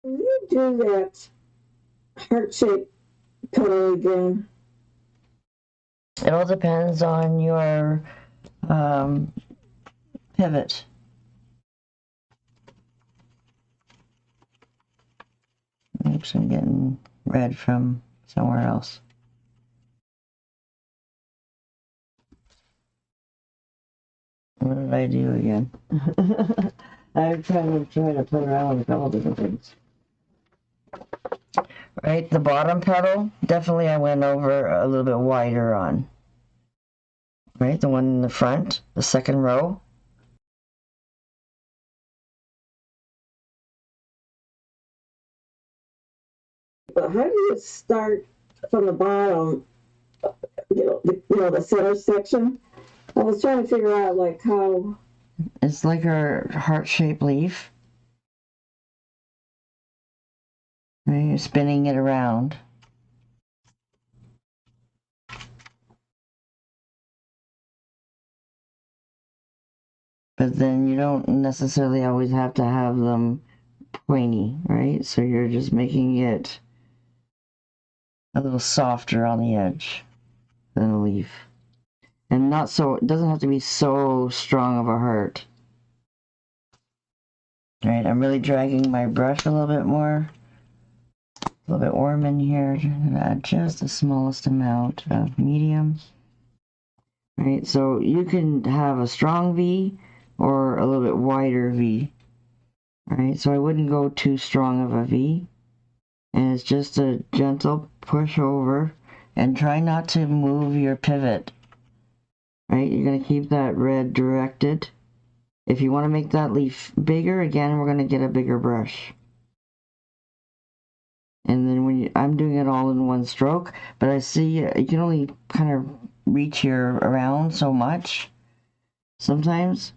Can you do that heart-shaped petal again? It all depends on your pivot. Oops, I'm getting red from somewhere else. What did I do again? I'm trying to play around with a couple different things. Right, the bottom petal, definitely I went over a little bit wider on. Right, the one in the front, the second row. But how do you start from the bottom, the center section? I was trying to figure out like how. It's like our heart-shaped leaf. Right, you're spinning it around. But then you don't necessarily always have to have them pointy, right? So you're just making it a little softer on the edge than a leaf. And not so, it doesn't have to be so strong of a heart. Right, I'm really dragging my brush a little bit more. A little bit warm in here. I'm gonna add just the smallest amount of medium. Right, so you can have a strong V or a little bit wider V. Right, so I wouldn't go too strong of a V. And it's just a gentle push over, and try not to move your pivot. Right, you're going to keep that red directed. If you want to make that leaf bigger, again, we're going to get a bigger brush. And then I'm doing it all in one stroke, but I see you can only kind of reach here around so much sometimes.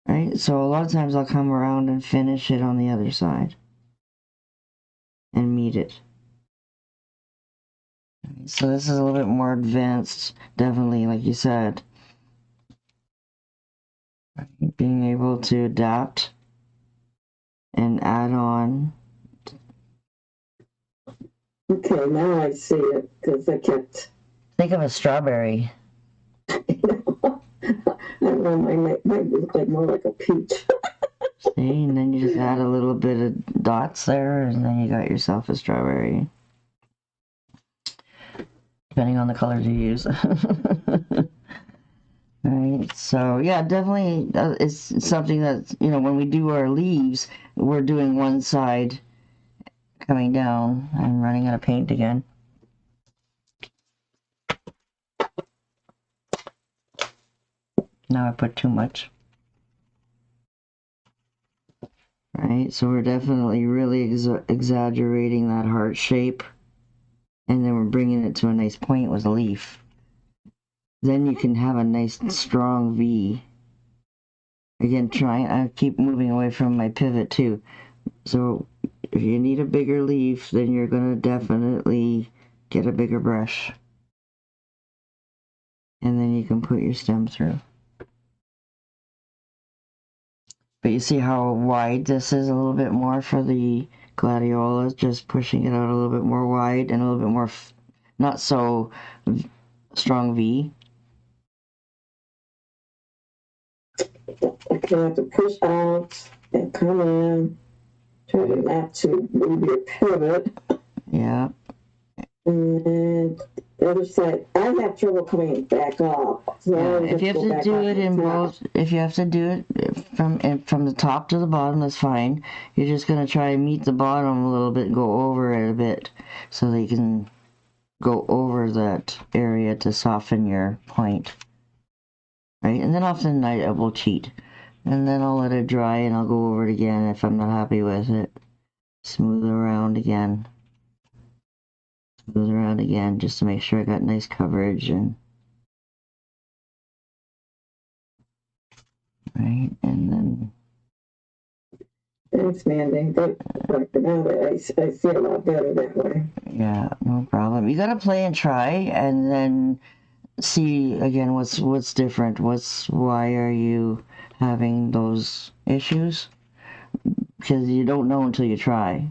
Right, so a lot of times I'll come around and finish it on the other side and meet it. So this is a little bit more advanced, definitely, like you said. Being able to adapt and add on. Okay, now I see it because I kept. Think of a strawberry. I don't know, might look like more like a peach. See, and then you just add a little bit of dots there, and then you got yourself a strawberry. Depending on the colors you use. Right, so yeah, definitely it's something that, when we do our leaves, we're doing one side coming down. I'm running out of paint again. Now I put too much. Right, so we're definitely really exaggerating that heart shape, and then we're bringing it to a nice point with a leaf. Then you can have a nice strong V. Again, I keep moving away from my pivot too. So if you need a bigger leaf, then you're going to definitely get a bigger brush. And then you can put your stem through. But you see how wide this is a little bit more for the gladiolas, just pushing it out a little bit more wide and a little bit more, not so strong V. I can have to push out and come in, try not to move your pivot. Yeah. And then the other side, I have trouble coming back up. So yeah. If you have to do it in both, if you have to do it from the top to the bottom, that's fine. You're just going to try and meet the bottom a little bit, go over it a bit, so that you can go over that area to soften your point. Right, and then often I will cheat, and then I'll let it dry and I'll go over it again if I'm not happy with it. Smooth around again. Smooth around again just to make sure I got nice coverage and right, and then. Thanks, Mandy. Now I feel a lot better that way. Yeah, no problem. You gotta play and try, and then see again what's different. Why are you having those issues? Because you don't know until you try.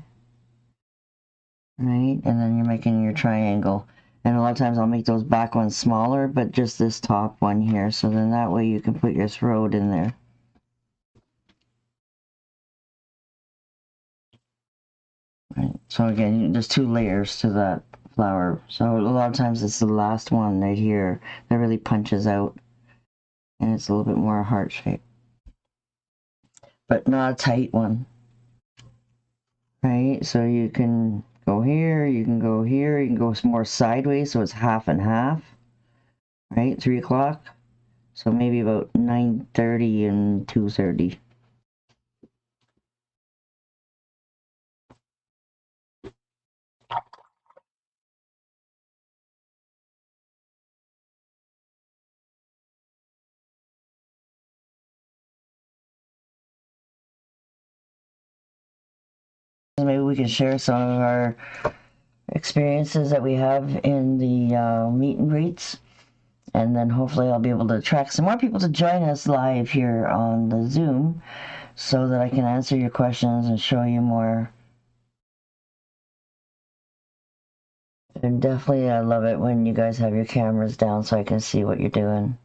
right? And then you're making your triangle. And a lot of times I'll make those back ones smaller, but just this top one here. So then that way you can put your throat in there. Right. So again, there's 2 layers to that flower. So a lot of times it's the last one right here that really punches out. And it's a little bit more heart shape. But not a tight one. Right? So you can go here, you can go here, you can go more sideways, so it's half and half. Right? 3 o'clock. So maybe about 9:30 and 2:30. Maybe we can share some of our experiences that we have in the meet and greets, and then hopefully I'll be able to attract some more people to join us live here on the Zoom so that I can answer your questions and show you more. And definitely I love it when you guys have your cameras down so I can see what you're doing.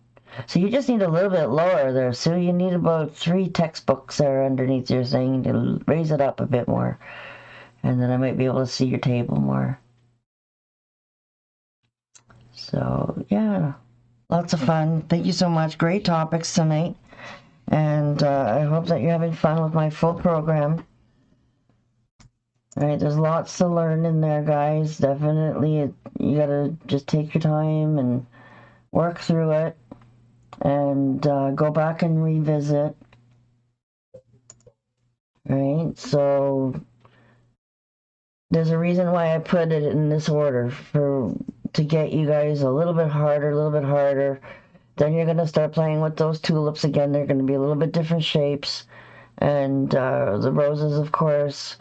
So you just need a little bit lower there, Sue. You need about 3 textbooks there underneath your thing to raise it up a bit more. And then I might be able to see your table more. So, yeah, lots of fun. Thank you so much. Great topics tonight. And I hope that you're having fun with my full program. All right, there's lots to learn in there, guys. Definitely, you gotta just take your time and work through it. And go back and revisit. Right, so there's a reason why I put it in this order, to get you guys a little bit harder. Then you're going to start playing with those tulips again. They're going to be a little bit different shapes. And the roses, of course.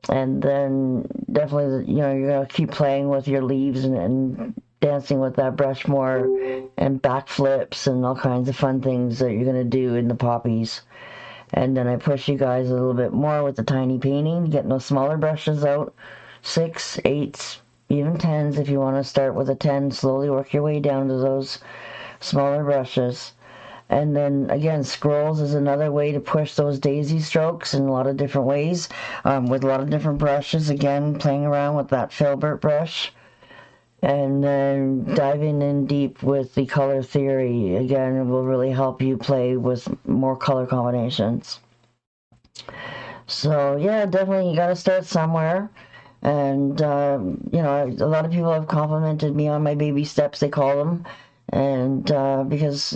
And then definitely, you're going to keep playing with your leaves and dancing with that brush more, and backflips and all kinds of fun things that you're going to do in the poppies. And then I push you guys a little bit more with the tiny painting, getting those smaller brushes out, 6, 8s, even 10s if you want to start with a 10, slowly work your way down to those smaller brushes. And then again, scrolls is another way to push those daisy strokes in a lot of different ways, with a lot of different brushes, again, playing around with that filbert brush. And then diving in deep with the color theory, again, it will really help you play with more color combinations. So yeah, definitely you got to start somewhere. And a lot of people have complimented me on my baby steps, they call them. And because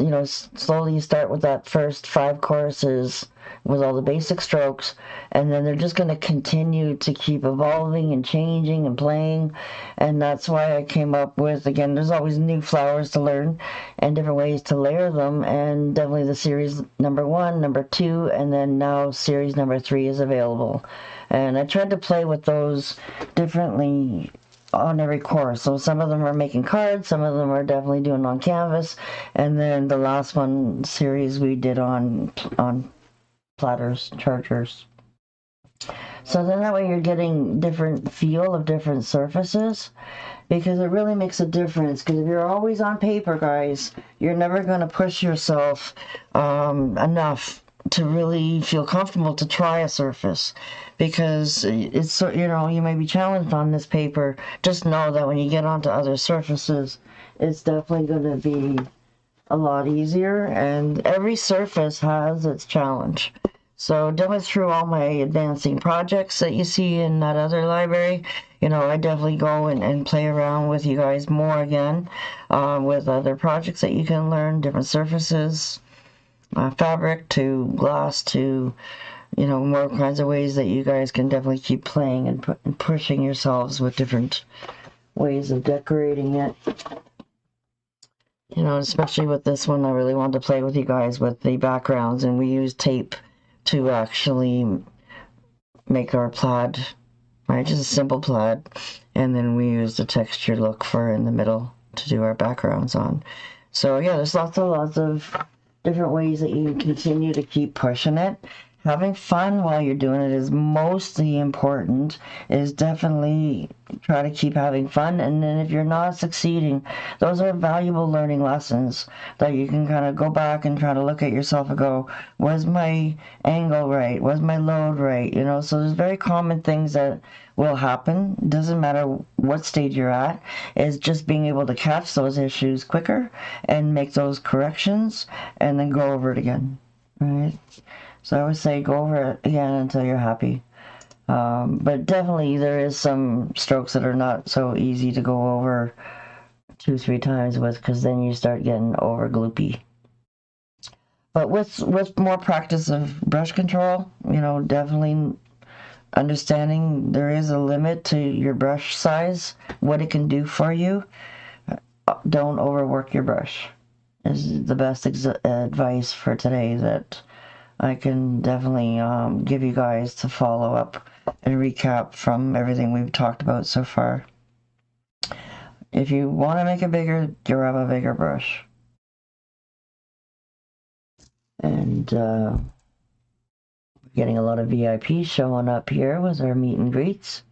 slowly you start with that first 5 courses with all the basic strokes, and then they're just going to continue to keep evolving and changing and playing. And that's why I came up with, again, there's always new flowers to learn and different ways to layer them. And definitely the series number 1, number 2, and then now series number 3 is available. And I tried to play with those differently on every course. So some of them are making cards, some of them are definitely doing on canvas, and then the last one series we did on platters, chargers. So then that way you're getting different feel of different surfaces, because it really makes a difference. Because if you're always on paper, guys, you're never going to push yourself enough to really feel comfortable to try a surface, because it's so, you may be challenged on this paper. Just know that when you get onto other surfaces, it's definitely going to be a lot easier, and every surface has its challenge. So definitely through all my advancing projects that you see in that other library, I definitely go and play around with you guys more again, with other projects that you can learn, different surfaces, fabric to glass to, more kinds of ways that you guys can definitely keep playing and pushing yourselves with different ways of decorating it. Especially with this one, I really wanted to play with you guys with the backgrounds, and we used tape to actually make our plaid, right? Just a simple plaid, and then we used a textured look for in the middle to do our backgrounds on. So yeah, there's lots of different ways that you can continue to keep pushing it. having fun while you're doing it is mostly important. Is definitely try to keep having fun, and then if you're not succeeding, those are valuable learning lessons that you can kind of go back and try to look at yourself and go, was my angle right, was my load right, you know. So there's very common things that will happen. Doesn't matter what stage you're at, is just being able to catch those issues quicker and make those corrections and then go over it again, right? So I would say go over it again until you're happy. But definitely there is some strokes that are not so easy to go over 2-3 times with, because then you start getting over gloopy. But with more practice of brush control, you know, definitely understanding there is a limit to your brush size, what it can do for you. Don't overwork your brush is the best advice for today that I can definitely give you guys to follow up and recap from everything we've talked about so far. If you want to make it bigger, grab a bigger brush. And we're getting a lot of VIPs showing up here with our meet and greets.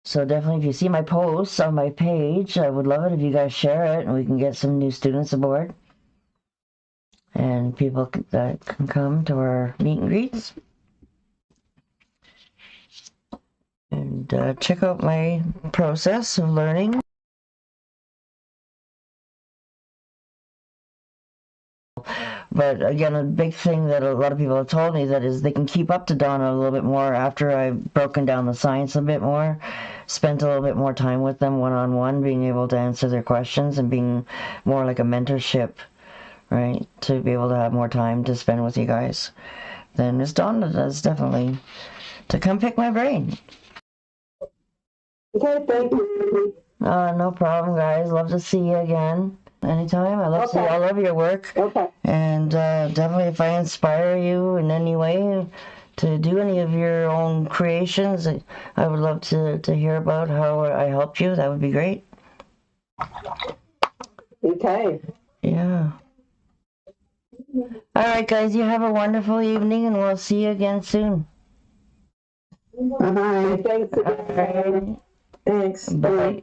So definitely, if you see my posts on my page, I would love it if you guys share it and we can get some new students aboard. And people that can come to our meet and greets. And check out my process of learning. But again, a big thing that a lot of people have told me that is they can keep up to Donna a little bit more after I've broken down the science a bit more, spent a little bit more time with them one-on-one, being able to answer their questions and being more like a mentorship, right? To be able to have more time to spend with you guys than Miss Donna does, definitely. To come pick my brain. Okay, thank you. No problem, guys. Love to see you again. Anytime. I love to see all of your work. Okay. And definitely, if I inspire you in any way to do any of your own creations, I would love to hear about how I helped you. That would be great. Okay. Yeah. All right, guys. You have a wonderful evening, and we'll see you again soon. Bye. Thanks. All right. Thanks. Bye.